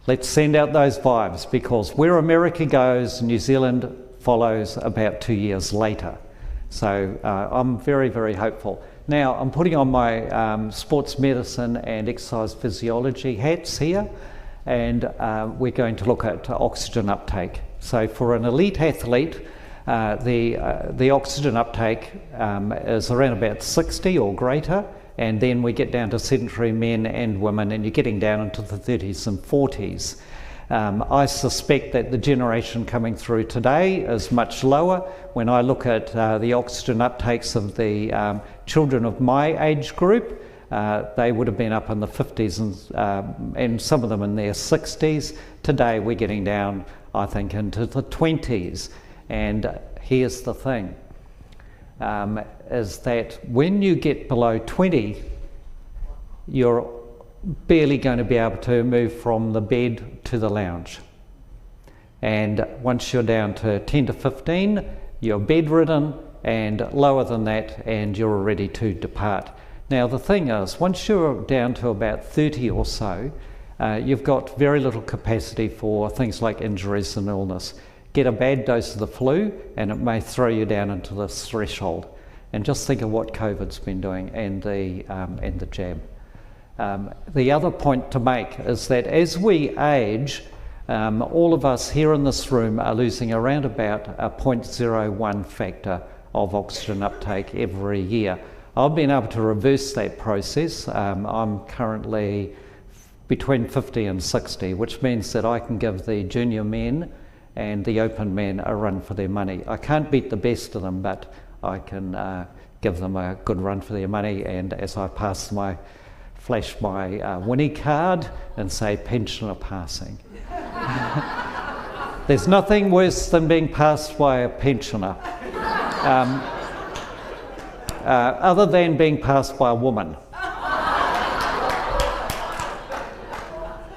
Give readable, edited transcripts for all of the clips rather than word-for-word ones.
Let's send out those vibes, because where America goes, New Zealand follows about 2 years later. So I'm very, very hopeful. Now, I'm putting on my sports medicine and exercise physiology hats here, and we're going to look at oxygen uptake. So for an elite athlete, the oxygen uptake is around about 60 or greater, and then we get down to sedentary men and women, and you're getting down into the 30s and 40s. I suspect that the generation coming through today is much lower. When I look at the oxygen uptakes of the children of my age group, they would have been up in the 50s and some of them in their 60s. Today we're getting down, I think, into the 20s. And here's the thing, is that when you get below 20, you're barely going to be able to move from the bed to the lounge. And once you're down to 10 to 15, you're bedridden, and lower than that, and you're ready to depart. Now the thing is, once you're down to about 30 or so, you've got very little capacity for things like injuries and illness. Get a bad dose of the flu and it may throw you down into this threshold. And just think of what COVID's been doing, and the jab. The other point to make is that as we age, all of us here in this room are losing around about a 0.01 factor of oxygen uptake every year. I've been able to reverse that process. I'm currently between 50 and 60, which means that I can give the junior men and the open men a run for their money. I can't beat the best of them, but I can give them a good run for their money, and as I pass flash my Winnie card and say pensioner passing. There's nothing worse than being passed by a pensioner, other than being passed by a woman.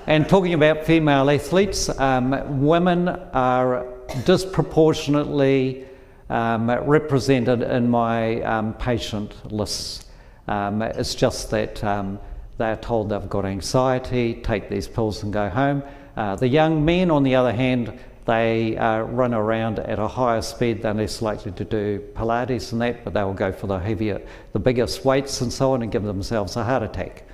And talking about female athletes, women are disproportionately represented in my patient lists. It's just that they're told they've got anxiety, take these pills and go home. The young men, on the other hand, they run around at a higher speed than less likely to do Pilates and that, but they'll go for the biggest weights and so on, and give themselves a heart attack.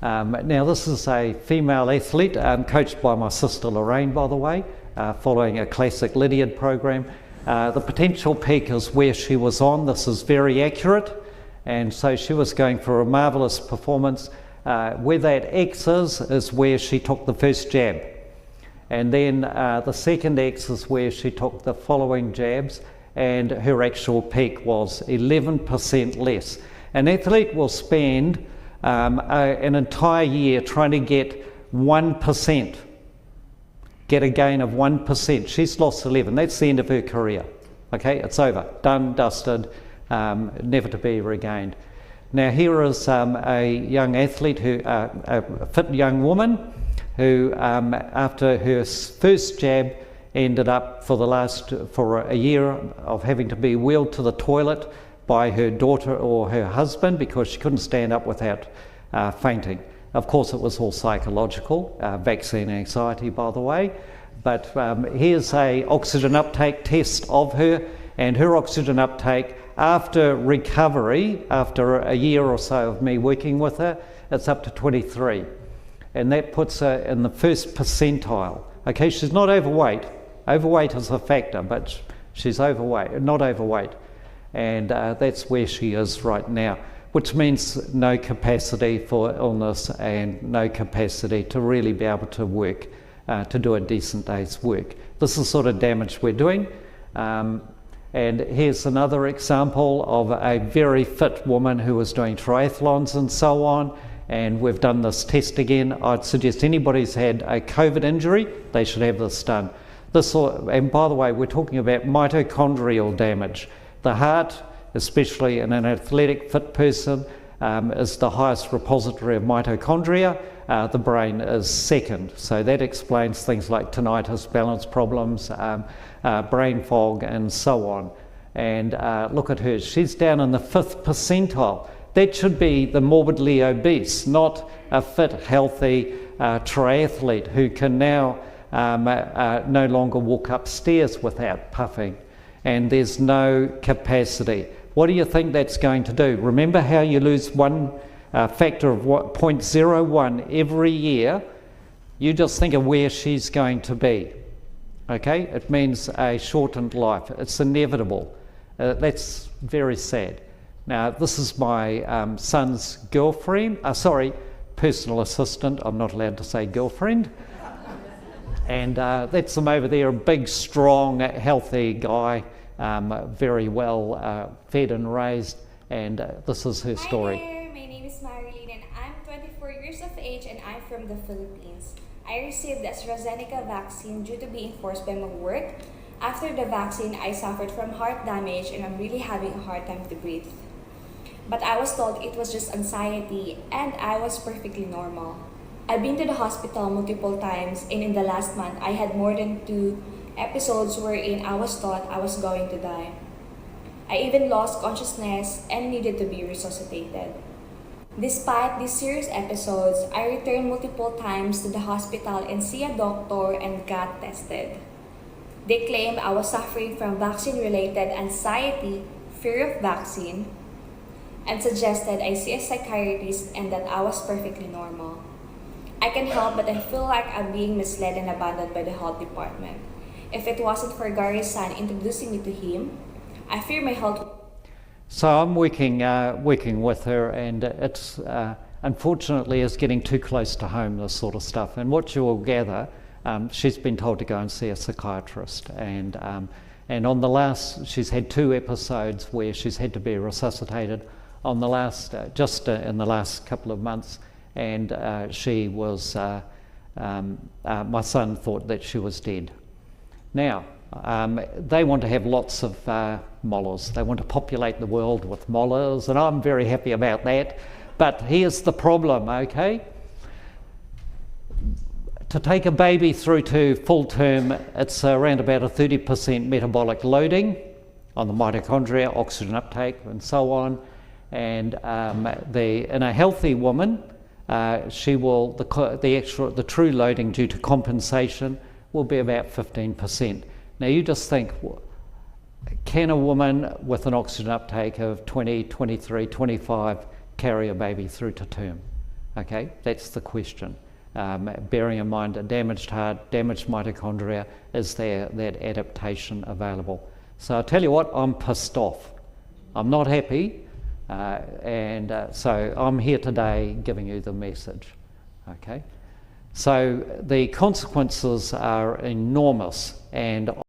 Now this is a female athlete, coached by my sister Lorraine, by the way, following a classic Lydiard program. The potential peak is where she was on. This is very accurate, and so she was going for a marvellous performance. Where that X is where she took the first jab, and then the second X is where she took the following jabs, and her actual peak was 11% less. An athlete will spend an entire year trying to get 1%, get a gain of 1%. She's lost 11. That's the end of her career. Okay, it's over, done, dusted, never to be regained. Now here is a young athlete, a fit young woman, who after her first jab ended up for a year of having to be wheeled to the toilet by her daughter or her husband because she couldn't stand up without fainting. Of course it was all psychological, vaccine anxiety by the way, but here's a oxygen uptake test of her, and her oxygen uptake after recovery, after a year or so of me working with her, it's up to 23. And that puts her in the first percentile. Okay, she's not overweight. Overweight is a factor, but she's overweight, not overweight. And that's where she is right now, which means no capacity for illness and no capacity to really be able to work, to do a decent day's work. This is the sort of damage we're doing. And here's another example of a very fit woman who was doing triathlons and so on, and we've done this test again. I'd suggest anybody who's had a COVID injury, they should have this done. And by the way, we're talking about mitochondrial damage. The heart, especially in an athletic fit person, is the highest repository of mitochondria. The brain is second. So that explains things like tinnitus, balance problems, brain fog and so on. And look at her, she's down in the 5th percentile. That should be the morbidly obese, not a fit, healthy, triathlete who can now no longer walk upstairs without puffing, and there's no capacity. What do you think that's going to do? Remember how you lose one factor of 0.01 every year? You just think of where she's going to be. Okay, it means a shortened life. It's inevitable. That's very sad. Now, this is my son's girlfriend, personal assistant. I'm not allowed to say girlfriend. And that's him over there, a big, strong, healthy guy, very well fed and raised. And this is her story. Hi there, my name is Marilyn and I'm 24 years of age and I'm from the Philippines. I received the AstraZeneca vaccine due to being forced by my work. After the vaccine, I suffered from heart damage and I'm really having a hard time to breathe. But I was told it was just anxiety and I was perfectly normal. I've been to the hospital multiple times and in the last month, I had more than 2 episodes wherein I was thought I was going to die. I even lost consciousness and needed to be resuscitated. Despite these serious episodes, I returned multiple times to the hospital and see a doctor and got tested. They claimed I was suffering from vaccine-related anxiety, fear of vaccine, and suggested I see a psychiatrist and that I was perfectly normal. I can help, but I feel like I'm being misled and abandoned by the health department. If it wasn't for Gary's son introducing me to him, I fear my health. So I'm working with her, and it's unfortunately is getting too close to home, this sort of stuff. And what you will gather, she's been told to go and see a psychiatrist, and on the last, she's had 2 episodes where she's had to be resuscitated. On the last, just in the last couple of months, and she was, my son thought that she was dead. Now, they want to have lots of molars. They want to populate the world with molars, and I'm very happy about that. But here's the problem, okay? To take a baby through to full term, it's around about a 30% metabolic loading on the mitochondria, oxygen uptake, and so on. And in a healthy woman, she will the true loading due to compensation will be about 15%. Now you just think, can a woman with an oxygen uptake of 20, 23, 25 carry a baby through to term? Okay, that's the question. Bearing in mind a damaged heart, damaged mitochondria, is there that adaptation available? So I'll tell you what, I'm pissed off. I'm not happy. So I'm here today giving you the message, okay? So the consequences are enormous, and